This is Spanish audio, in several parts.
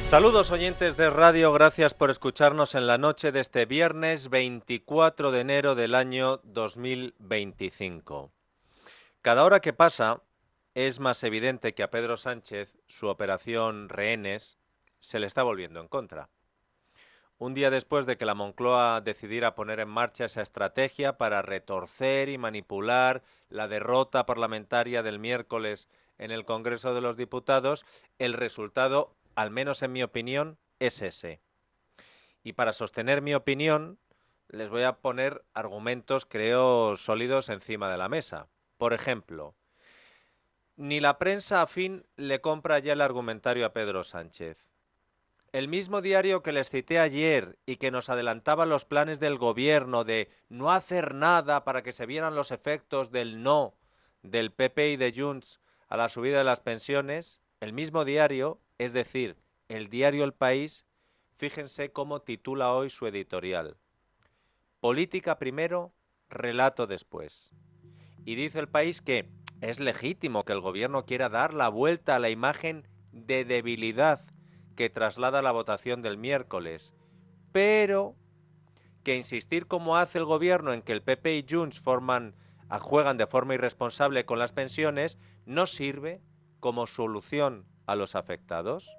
Saludos oyentes de radio, gracias por escucharnos en la noche de este viernes 24 de enero del año 2025. Cada hora que pasa es más evidente que a Pedro Sánchez su operación Rehenes se le está volviendo en contra. Un día después de que la Moncloa decidiera poner en marcha esa estrategia para retorcer y manipular la derrota parlamentaria del miércoles en el Congreso de los Diputados, el resultado, al menos en mi opinión, es ese. Y para sostener mi opinión, les voy a poner argumentos, creo, sólidos encima de la mesa. Por ejemplo, ni la prensa afín le compra ya el argumentario a Pedro Sánchez. El mismo diario que les cité ayer y que nos adelantaba los planes del gobierno de no hacer nada para que se vieran los efectos del no del PP y de Junts a la subida de las pensiones, el mismo diario, es decir, el diario El País, fíjense cómo titula hoy su editorial. Política primero, relato después. Y dice El País que es legítimo que el gobierno quiera dar la vuelta a la imagen de debilidad que traslada la votación del miércoles, pero que insistir como hace el gobierno en que el PP y Junts juegan de forma irresponsable con las pensiones no sirve como solución a los afectados.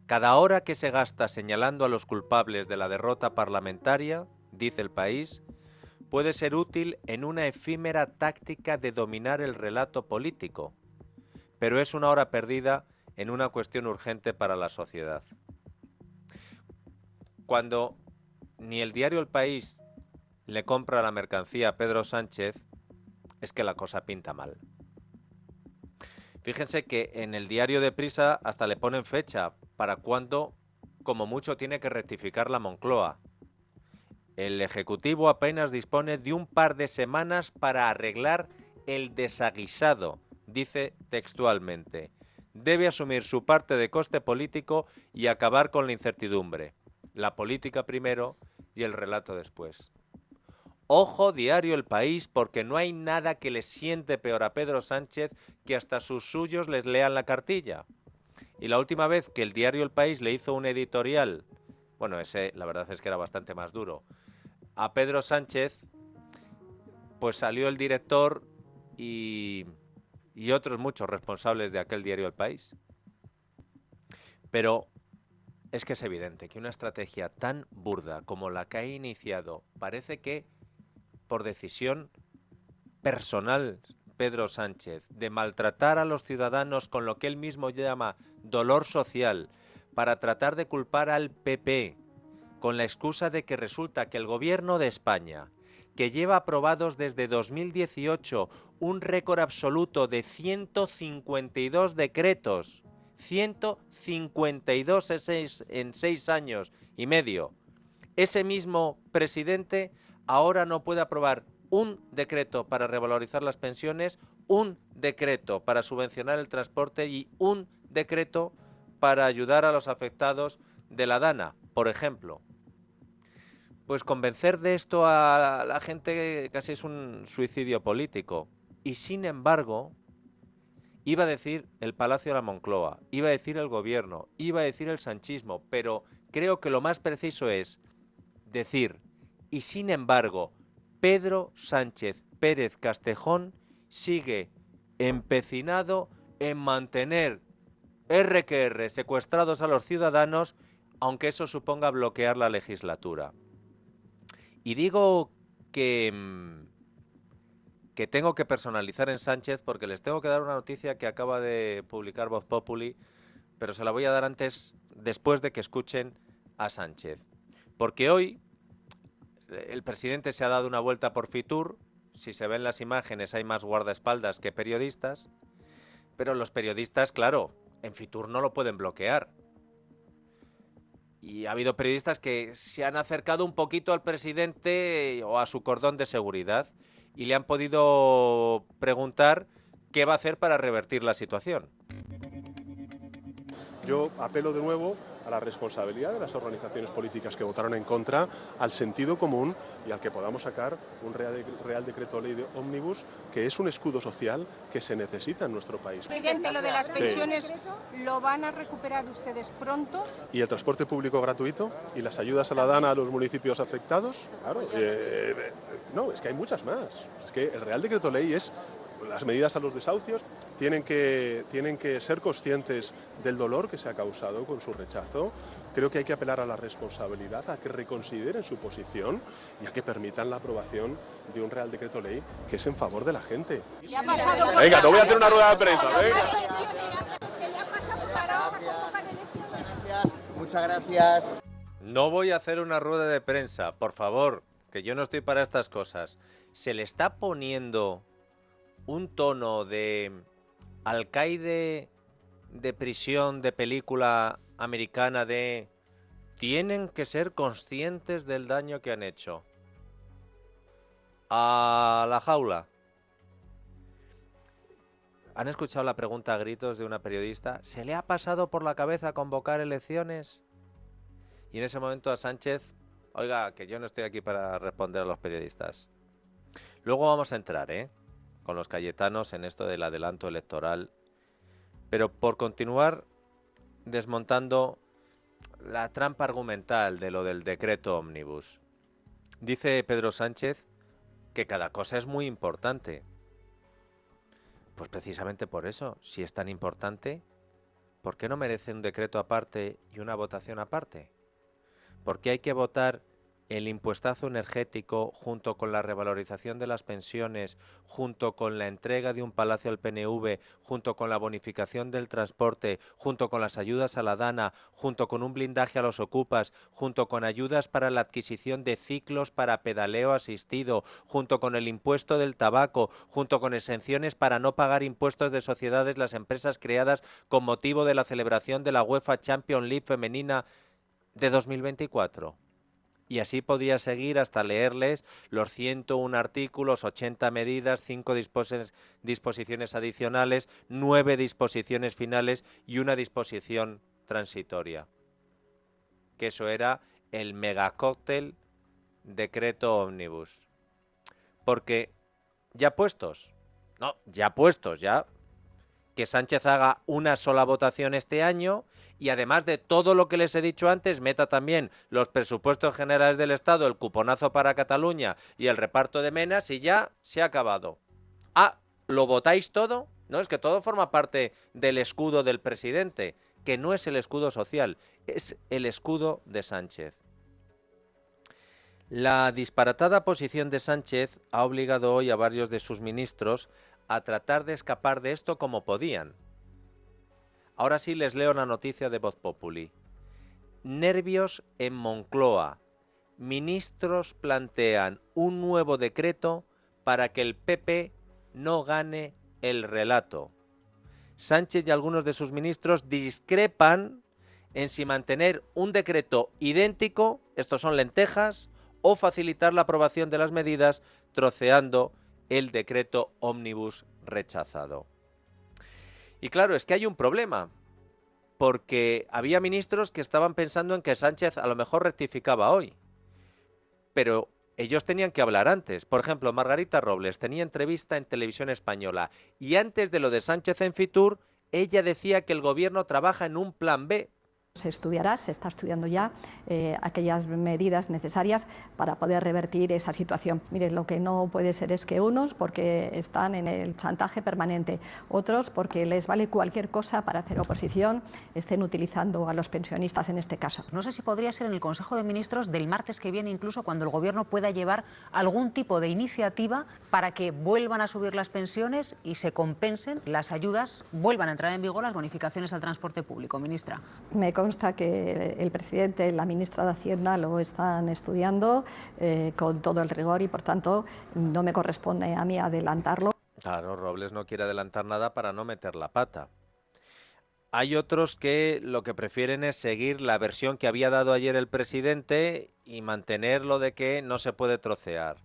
Cada hora que se gasta señalando a los culpables de la derrota parlamentaria, dice El País, puede ser útil en una efímera táctica de dominar el relato político, pero es una hora perdida en una cuestión urgente para la sociedad. Cuando ni el diario El País le compra la mercancía a Pedro Sánchez, es que la cosa pinta mal. Fíjense que en el diario Deprisa hasta le ponen fecha para cuándo, como mucho, tiene que rectificar la Moncloa. El Ejecutivo apenas dispone de un par de semanas para arreglar el desaguisado, dice textualmente. Debe asumir su parte de coste político y acabar con la incertidumbre. La política primero y el relato después. Ojo, diario El País, porque no hay nada que le siente peor a Pedro Sánchez que hasta sus suyos les lean la cartilla. Y la última vez que el diario El País le hizo un editorial, bueno, ese la verdad es que era bastante más duro, a Pedro Sánchez, pues salió el director y otros muchos responsables de aquel diario El País. Pero es que es evidente que una estrategia tan burda como la que ha iniciado parece que por decisión personal Pedro Sánchez de maltratar a los ciudadanos con lo que él mismo llama dolor social para tratar de culpar al PP con la excusa de que resulta que el gobierno de España, que lleva aprobados desde 2018 un récord absoluto de 152 decretos, 152 en 6 años y medio, ese mismo presidente ahora no puede aprobar un decreto para revalorizar las pensiones, un decreto para subvencionar el transporte y un decreto para ayudar a los afectados de la DANA, por ejemplo. Pues convencer de esto a la gente casi es un suicidio político. Y sin embargo, iba a decir el Palacio de la Moncloa, iba a decir el gobierno, iba a decir el sanchismo, pero creo que lo más preciso es decir, y sin embargo, Pedro Sánchez Pérez Castejón sigue empecinado en mantener R que R secuestrados a los ciudadanos, aunque eso suponga bloquear la legislatura. Y digo que tengo que personalizar en Sánchez porque les tengo que dar una noticia que acaba de publicar Voz Populi, pero se la voy a dar después de que escuchen a Sánchez. Porque hoy el presidente se ha dado una vuelta por Fitur. Si se ven las imágenes hay más guardaespaldas que periodistas, pero los periodistas, claro, en Fitur no lo pueden bloquear. Y ha habido periodistas que se han acercado un poquito al presidente o a su cordón de seguridad y le han podido preguntar qué va a hacer para revertir la situación. Yo apelo de nuevo a la responsabilidad de las organizaciones políticas que votaron en contra, al sentido común y al que podamos sacar un Real Decreto Ley de Ómnibus, que es un escudo social que se necesita en nuestro país. Presidente, lo de las pensiones, ¿lo van a recuperar ustedes pronto? ¿Y el transporte público gratuito? ¿Y las ayudas a la DANA a los municipios afectados? Claro, no, es que hay muchas más. Es que el Real Decreto Ley es las medidas a los desahucios. Tienen que ser conscientes del dolor que se ha causado con su rechazo. Creo que hay que apelar a la responsabilidad, a que reconsideren su posición y a que permitan la aprobación de un Real Decreto Ley que es en favor de la gente. Venga, te voy a hacer una rueda de prensa. Gracias, muchas gracias. No voy a hacer una rueda de prensa, por favor, que yo no estoy para estas cosas. Se le está poniendo un tono de alcaide de prisión de película americana de tienen que ser conscientes del daño que han hecho. A la jaula. ¿Han escuchado la pregunta a gritos de una periodista? ¿Se le ha pasado por la cabeza convocar elecciones? Y en ese momento a Sánchez, oiga, que yo no estoy aquí para responder a los periodistas. Luego vamos a entrar, con los cayetanos en esto del adelanto electoral. Pero por continuar desmontando la trampa argumental de lo del decreto ómnibus. Dice Pedro Sánchez que cada cosa es muy importante. Pues precisamente por eso, si es tan importante, ¿por qué no merece un decreto aparte y una votación aparte? ¿Por qué hay que votar el impuestazo energético junto con la revalorización de las pensiones, junto con la entrega de un palacio al PNV, junto con la bonificación del transporte, junto con las ayudas a la DANA, junto con un blindaje a los ocupas, junto con ayudas para la adquisición de ciclos para pedaleo asistido, junto con el impuesto del tabaco, junto con exenciones para no pagar impuestos de sociedades las empresas creadas con motivo de la celebración de la UEFA Champions League femenina de 2024? Y así podría seguir hasta leerles los 101 artículos, 80 medidas, 5 disposiciones adicionales, 9 disposiciones finales y una disposición transitoria. Que eso era el megacóctel decreto ómnibus. Porque ya puestos, que Sánchez haga una sola votación este año y además de todo lo que les he dicho antes, meta también los presupuestos generales del Estado, el cuponazo para Cataluña y el reparto de menas y ya se ha acabado. Ah, ¿lo votáis todo? No, es que todo forma parte del escudo del presidente, que no es el escudo social, es el escudo de Sánchez. La disparatada posición de Sánchez ha obligado hoy a varios de sus ministros a tratar de escapar de esto como podían. Ahora sí les leo la noticia de Voz Populi. Nervios en Moncloa. Ministros plantean un nuevo decreto para que el PP no gane el relato. Sánchez y algunos de sus ministros discrepan en si mantener un decreto idéntico, estos son lentejas, o facilitar la aprobación de las medidas troceando el decreto ómnibus rechazado. Y claro, es que hay un problema, porque había ministros que estaban pensando en que Sánchez a lo mejor rectificaba hoy, pero ellos tenían que hablar antes. Por ejemplo, Margarita Robles tenía entrevista en Televisión Española y antes de lo de Sánchez en Fitur, ella decía que el gobierno trabaja en un plan B. Se estudiará, se está estudiando ya aquellas medidas necesarias para poder revertir esa situación. Mire, lo que no puede ser es que unos, porque están en el chantaje permanente, otros, porque les vale cualquier cosa para hacer oposición, estén utilizando a los pensionistas en este caso. No sé si podría ser en el Consejo de Ministros del martes que viene, incluso cuando el Gobierno pueda llevar algún tipo de iniciativa para que vuelvan a subir las pensiones y se compensen las ayudas, vuelvan a entrar en vigor las bonificaciones al transporte público. Ministra. Me consta que el presidente y la ministra de Hacienda lo están estudiando con todo el rigor y, por tanto, no me corresponde a mí adelantarlo. Claro, Robles no quiere adelantar nada para no meter la pata. Hay otros que lo que prefieren es seguir la versión que había dado ayer el presidente y mantener lo de que no se puede trocear.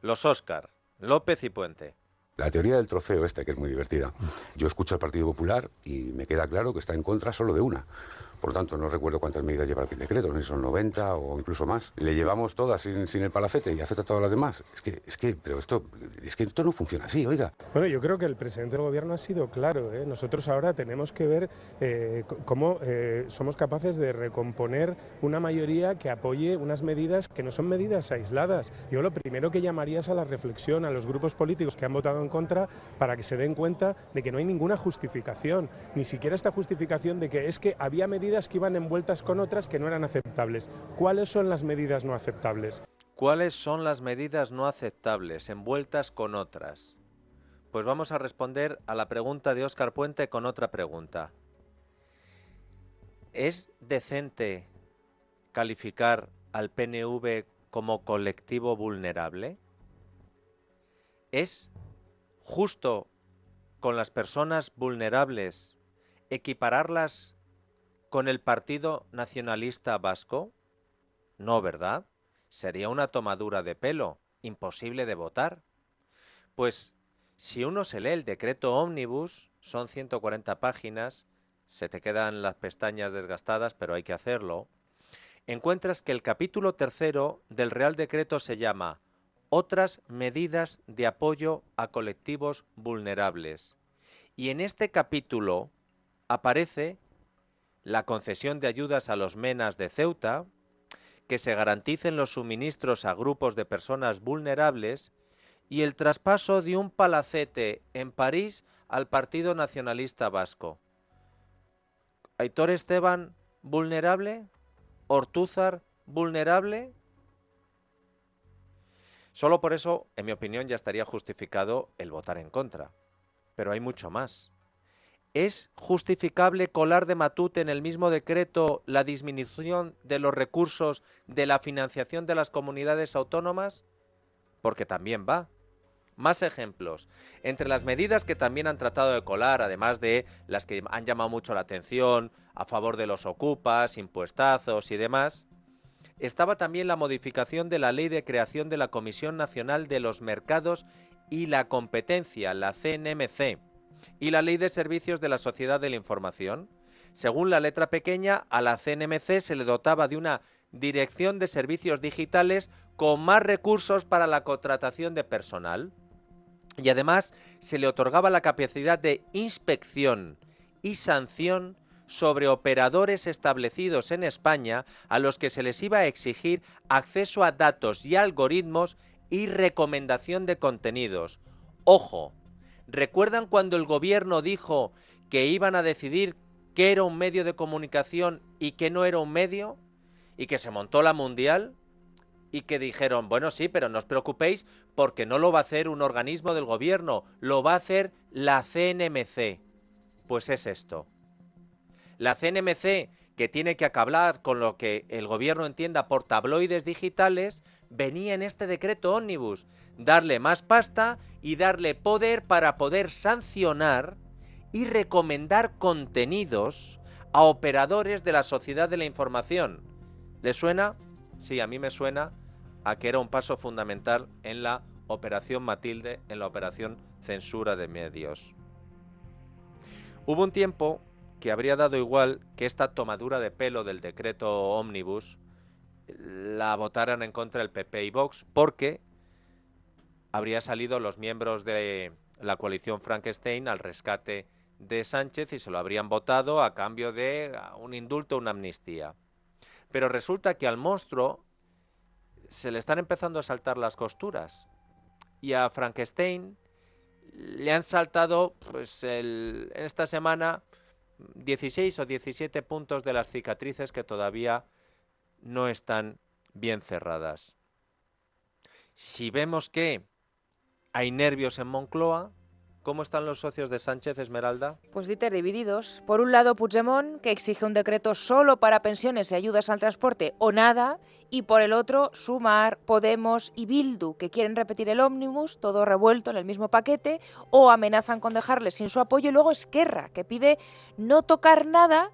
Los Óscar, López y Puente. La teoría del trofeo que es muy divertida. Yo escucho al Partido Popular y me queda claro que está en contra solo de una. Por lo tanto, no recuerdo cuántas medidas lleva el decreto, no sé si son 90 o incluso más. Le llevamos todas sin el palacete y acepta todas las demás. Pero esto no funciona así, oiga. Bueno, yo creo que el presidente del gobierno ha sido claro, ¿eh? Nosotros ahora tenemos que ver cómo somos capaces de recomponer una mayoría que apoye unas medidas que no son medidas aisladas. Yo lo primero que llamaría es a la reflexión a los grupos políticos que han votado en contra para que se den cuenta de que no hay ninguna justificación, ni siquiera esta justificación de que es que había medidas que iban envueltas con otras que no eran aceptables. ¿Cuáles son las medidas no aceptables? ¿Cuáles son las medidas no aceptables envueltas con otras? Pues vamos a responder a la pregunta de Óscar Puente con otra pregunta. ¿Es decente calificar al PNV como colectivo vulnerable? ¿Es justo con las personas vulnerables equipararlas con el Partido Nacionalista Vasco? No, ¿verdad? Sería una tomadura de pelo, imposible de votar. Pues si uno se lee el decreto ómnibus, son 140 páginas, se te quedan las pestañas desgastadas, pero hay que hacerlo, encuentras que el capítulo 3 del Real Decreto se llama Otras medidas de apoyo a colectivos vulnerables. Y en este capítulo aparece la concesión de ayudas a los MENAs de Ceuta, que se garanticen los suministros a grupos de personas vulnerables y el traspaso de un palacete en París al Partido Nacionalista Vasco. ¿Aitor Esteban vulnerable? ¿Ortúzar vulnerable? Solo por eso, en mi opinión, ya estaría justificado el votar en contra. Pero hay mucho más. ¿Es justificable colar de matute en el mismo decreto la disminución de los recursos de la financiación de las comunidades autónomas? Porque también va. Más ejemplos. Entre las medidas que también han tratado de colar, además de las que han llamado mucho la atención a favor de los ocupas, impuestazos y demás, estaba también la modificación de la Ley de Creación de la Comisión Nacional de los Mercados y la Competencia, la CNMC, y la Ley de Servicios de la Sociedad de la Información. Según la letra pequeña, a la CNMC se le dotaba de una Dirección de Servicios Digitales con más recursos para la contratación de personal. Y además se le otorgaba la capacidad de inspección y sanción sobre operadores establecidos en España a los que se les iba a exigir acceso a datos y algoritmos y recomendación de contenidos. ¡Ojo! ¿Recuerdan cuando el gobierno dijo que iban a decidir qué era un medio de comunicación y qué no era un medio? Y que se montó la Mundial y que dijeron, bueno, sí, pero no os preocupéis porque no lo va a hacer un organismo del gobierno, lo va a hacer la CNMC. Pues es esto. La CNMC, que tiene que acabar con lo que el gobierno entienda por tabloides digitales, venía en este decreto ómnibus, darle más pasta y darle poder para poder sancionar y recomendar contenidos a operadores de la sociedad de la información. ¿Le suena? Sí, a mí me suena a que era un paso fundamental en la Operación Matilde, en la Operación Censura de Medios. Hubo un tiempo que habría dado igual que esta tomadura de pelo del decreto ómnibus la votaran en contra del PP y Vox, porque habría salido los miembros de la coalición Frankenstein al rescate de Sánchez y se lo habrían votado a cambio de un indulto, una amnistía. Pero resulta que al monstruo se le están empezando a saltar las costuras y a Frankenstein le han saltado pues en esta semana 16 o 17 puntos de las cicatrices que todavía no están bien cerradas. Si vemos que hay nervios en Moncloa, ¿cómo están los socios de Sánchez, Esmeralda? Pues Dieter, divididos. Por un lado, Puigdemont, que exige un decreto solo para pensiones y ayudas al transporte o nada, y por el otro, Sumar, Podemos y Bildu, que quieren repetir el ómnibus, todo revuelto en el mismo paquete, o amenazan con dejarles sin su apoyo, y luego Esquerra, que pide no tocar nada,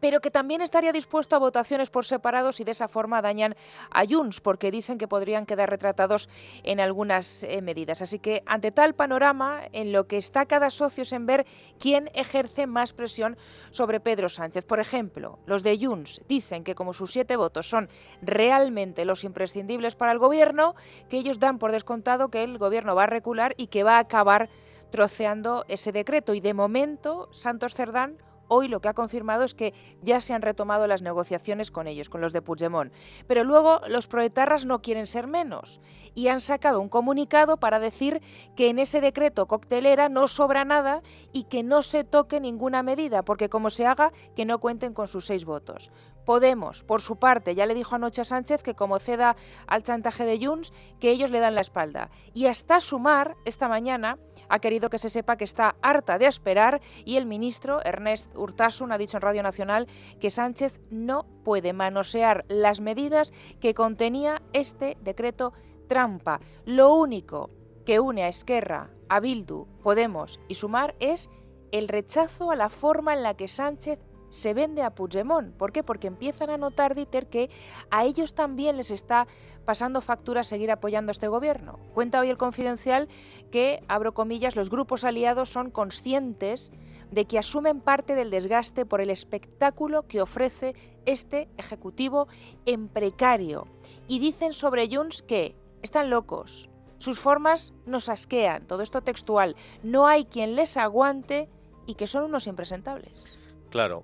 pero que también estaría dispuesto a votaciones por separados y de esa forma dañan a Junts, porque dicen que podrían quedar retratados en algunas medidas. Así que ante tal panorama, en lo que está cada socio es en ver quién ejerce más presión sobre Pedro Sánchez. Por ejemplo, los de Junts dicen que como sus 7 votos son realmente los imprescindibles para el gobierno, que ellos dan por descontado que el gobierno va a recular y que va a acabar troceando ese decreto. Y de momento, Santos Cerdán hoy lo que ha confirmado es que ya se han retomado las negociaciones con ellos, con los de Puigdemont. Pero luego los proetarras no quieren ser menos y han sacado un comunicado para decir que en ese decreto coctelera no sobra nada y que no se toque ninguna medida, porque como se haga, que no cuenten con sus 6 votos. Podemos, por su parte, ya le dijo anoche a Sánchez que como ceda al chantaje de Junts, que ellos le dan la espalda. Y hasta Sumar, esta mañana, ha querido que se sepa que está harta de esperar y el ministro, Ernest Urtasun, ha dicho en Radio Nacional que Sánchez no puede manosear las medidas que contenía este decreto trampa. Lo único que une a Esquerra, a Bildu, Podemos y Sumar es el rechazo a la forma en la que Sánchez se vende a Puigdemont. ¿Por qué? Porque empiezan a notar, Dieter, que a ellos también les está pasando factura seguir apoyando a este gobierno. Cuenta hoy el Confidencial que, abro comillas, los grupos aliados son conscientes de que asumen parte del desgaste por el espectáculo que ofrece este ejecutivo en precario. Y dicen sobre Junts que están locos, sus formas nos asquean, todo esto textual, no hay quien les aguante y que son unos impresentables. Claro.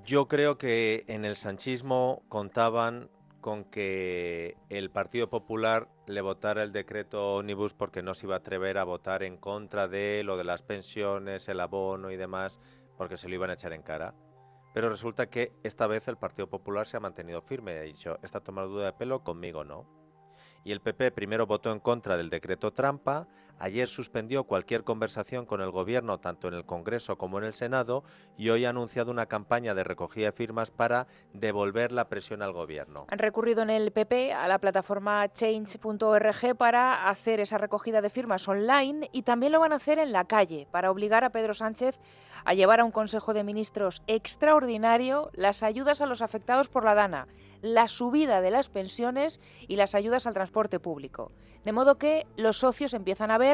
Yo creo que en el sanchismo contaban con que el Partido Popular le votara el decreto Omnibus porque no se iba a atrever a votar en contra de lo de las pensiones, el abono y demás, porque se lo iban a echar en cara. Pero resulta que esta vez el Partido Popular se ha mantenido firme y ha dicho, esta tomadura de pelo conmigo no. Y el PP primero votó en contra del decreto trampa, ayer suspendió cualquier conversación con el gobierno tanto en el Congreso como en el Senado y hoy ha anunciado una campaña de recogida de firmas para devolver la presión al gobierno. Han recurrido en el PP a la plataforma change.org para hacer esa recogida de firmas online y también lo van a hacer en la calle para obligar a Pedro Sánchez a llevar a un Consejo de Ministros extraordinario las ayudas a los afectados por la DANA, la subida de las pensiones y las ayudas al transporte público. De modo que los socios empiezan a ver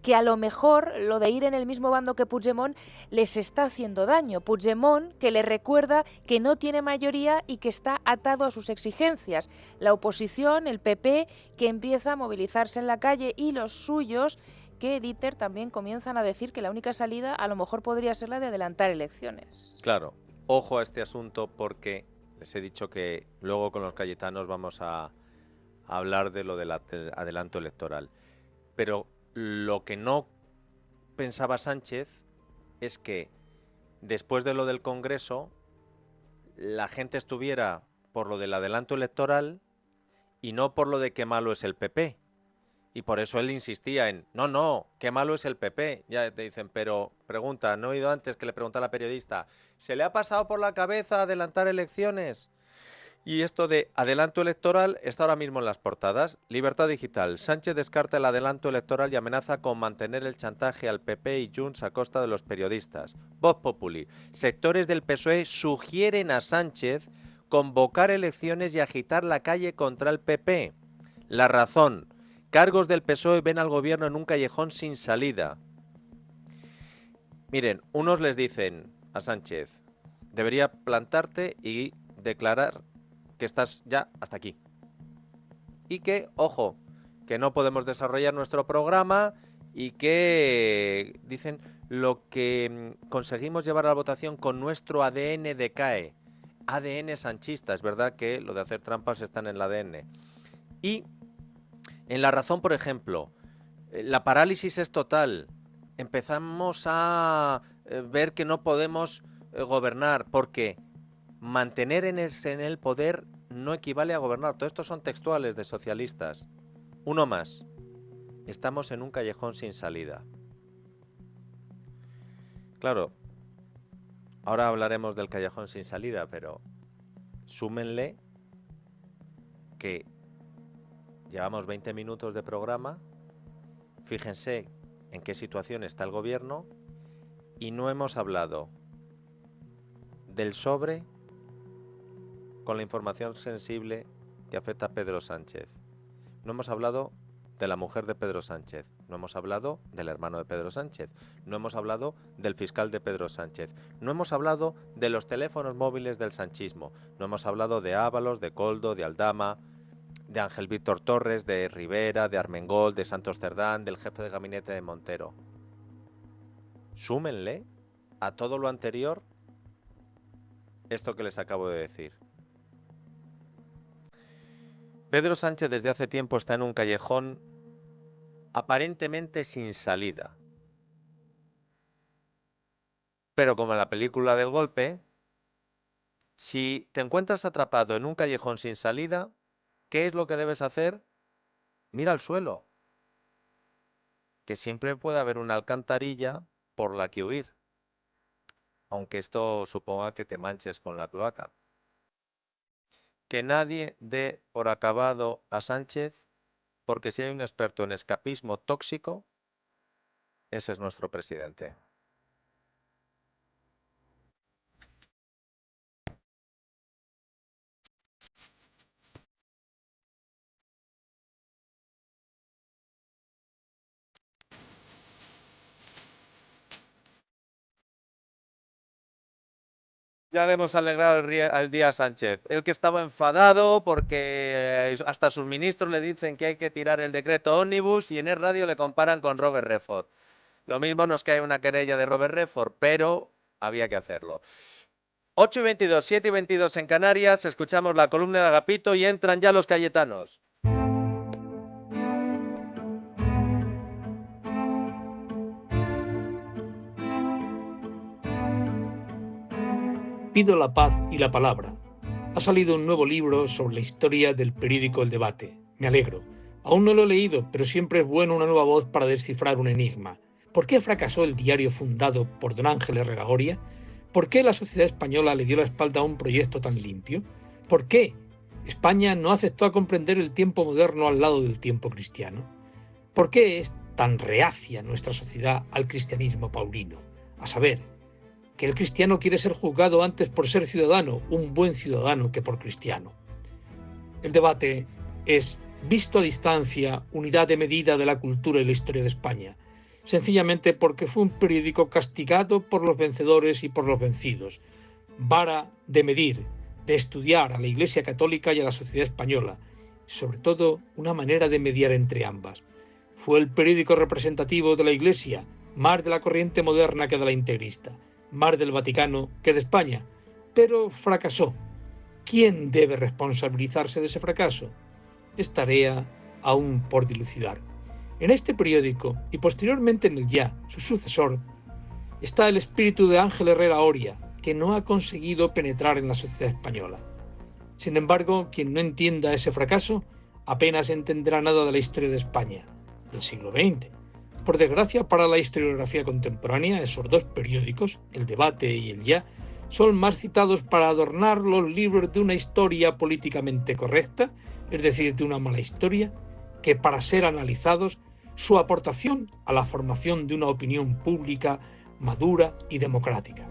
que a lo mejor lo de ir en el mismo bando que Puigdemont les está haciendo daño. Puigdemont que le recuerda que no tiene mayoría y que está atado a sus exigencias. La oposición, el PP, que empieza a movilizarse en la calle y los suyos que, Dieter, también comienzan a decir que la única salida a lo mejor podría ser la de adelantar elecciones. Claro, ojo a este asunto porque les he dicho que luego con los cayetanos vamos a hablar de lo del adelanto electoral. Pero lo que no pensaba Sánchez es que después de lo del Congreso la gente estuviera por lo del adelanto electoral y no por lo de qué malo es el PP. Y por eso él insistía en, no, qué malo es el PP. Ya te dicen, pero pregunta, ¿no he oído antes que le pregunta a la periodista, ¿se le ha pasado por la cabeza adelantar elecciones? Y esto de adelanto electoral está ahora mismo en las portadas. Libertad Digital. Sánchez descarta el adelanto electoral y amenaza con mantener el chantaje al PP y Junts a costa de los periodistas. Voz Populi. Sectores del PSOE sugieren a Sánchez convocar elecciones y agitar la calle contra el PP. La Razón. Cargos del PSOE ven al gobierno en un callejón sin salida. Miren, unos les dicen a Sánchez, debería plantarte y declarar que estás ya hasta aquí. Y que, ojo, que no podemos desarrollar nuestro programa y que, dicen, lo que conseguimos llevar a la votación con nuestro ADN decae. ADN sanchista, es verdad que lo de hacer trampas está en el ADN. Y en La Razón, por ejemplo, la parálisis es total. Empezamos a ver que no podemos gobernar porque mantener en el poder no equivale a gobernar. Todo esto son textuales de socialistas. Uno más. Estamos en un callejón sin salida. Claro, ahora hablaremos del callejón sin salida, pero súmenle que llevamos 20 minutos de programa. Fíjense en qué situación está el gobierno y no hemos hablado del sobre con la información sensible que afecta a Pedro Sánchez. No hemos hablado de la mujer de Pedro Sánchez, no hemos hablado del hermano de Pedro Sánchez, no hemos hablado del fiscal de Pedro Sánchez, no hemos hablado de los teléfonos móviles del sanchismo, no hemos hablado de Ábalos, de Koldo, de Aldama, de Ángel Víctor Torres, de Rivera, de Armengol, de Santos Cerdán, del jefe de gabinete de Montero. Súmenle a todo lo anterior esto que les acabo de decir. Pedro Sánchez desde hace tiempo está en un callejón aparentemente sin salida. Pero como en la película del golpe, si te encuentras atrapado en un callejón sin salida, ¿qué es lo que debes hacer? Mira al suelo, que siempre puede haber una alcantarilla por la que huir, aunque esto suponga que te manches con la cloaca. Que nadie dé por acabado a Sánchez, porque si hay un experto en escapismo tóxico, ese es nuestro presidente. Ya le hemos alegrado el día a Sánchez. El que estaba enfadado porque hasta sus ministros le dicen que hay que tirar el decreto ómnibus y en el radio le comparan con Robert Redford. Lo mismo nos cae una querella de Robert Redford, pero había que hacerlo. 8:22, 7:22 en Canarias, escuchamos la columna de Agapito y entran ya los cayetanos. Pido la paz y la palabra. Ha salido un nuevo libro sobre la historia del periódico El Debate. Me alegro. Aún no lo he leído, pero siempre es bueno una nueva voz para descifrar un enigma. ¿Por qué fracasó el diario fundado por don Ángel Herrera Oria? ¿Por qué la sociedad española le dio la espalda a un proyecto tan limpio? ¿Por qué España no aceptó a comprender el tiempo moderno al lado del tiempo cristiano? ¿Por qué es tan reacia nuestra sociedad al cristianismo paulino? A saber, que el cristiano quiere ser juzgado antes por ser ciudadano, un buen ciudadano, que por cristiano. El Debate es, visto a distancia, unidad de medida de la cultura y la historia de España, sencillamente porque fue un periódico castigado por los vencedores y por los vencidos, vara de medir, de estudiar a la Iglesia Católica y a la sociedad española, sobre todo una manera de mediar entre ambas. Fue el periódico representativo de la Iglesia, más de la corriente moderna que de la integrista, más del Vaticano que de España, pero fracasó. ¿Quién debe responsabilizarse de ese fracaso? Es tarea aún por dilucidar. En este periódico, y posteriormente en el Ya, su sucesor, está el espíritu de Ángel Herrera Oria, que no ha conseguido penetrar en la sociedad española. Sin embargo, quien no entienda ese fracaso, apenas entenderá nada de la historia de España, del siglo XX. Por desgracia para la historiografía contemporánea, esos dos periódicos, El Debate y El Ya, son más citados para adornar los libros de una historia políticamente correcta, es decir, de una mala historia, que para ser analizados su aportación a la formación de una opinión pública madura y democrática.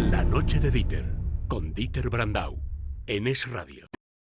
La noche de Dieter, con Dieter Brandau, en Es Radio.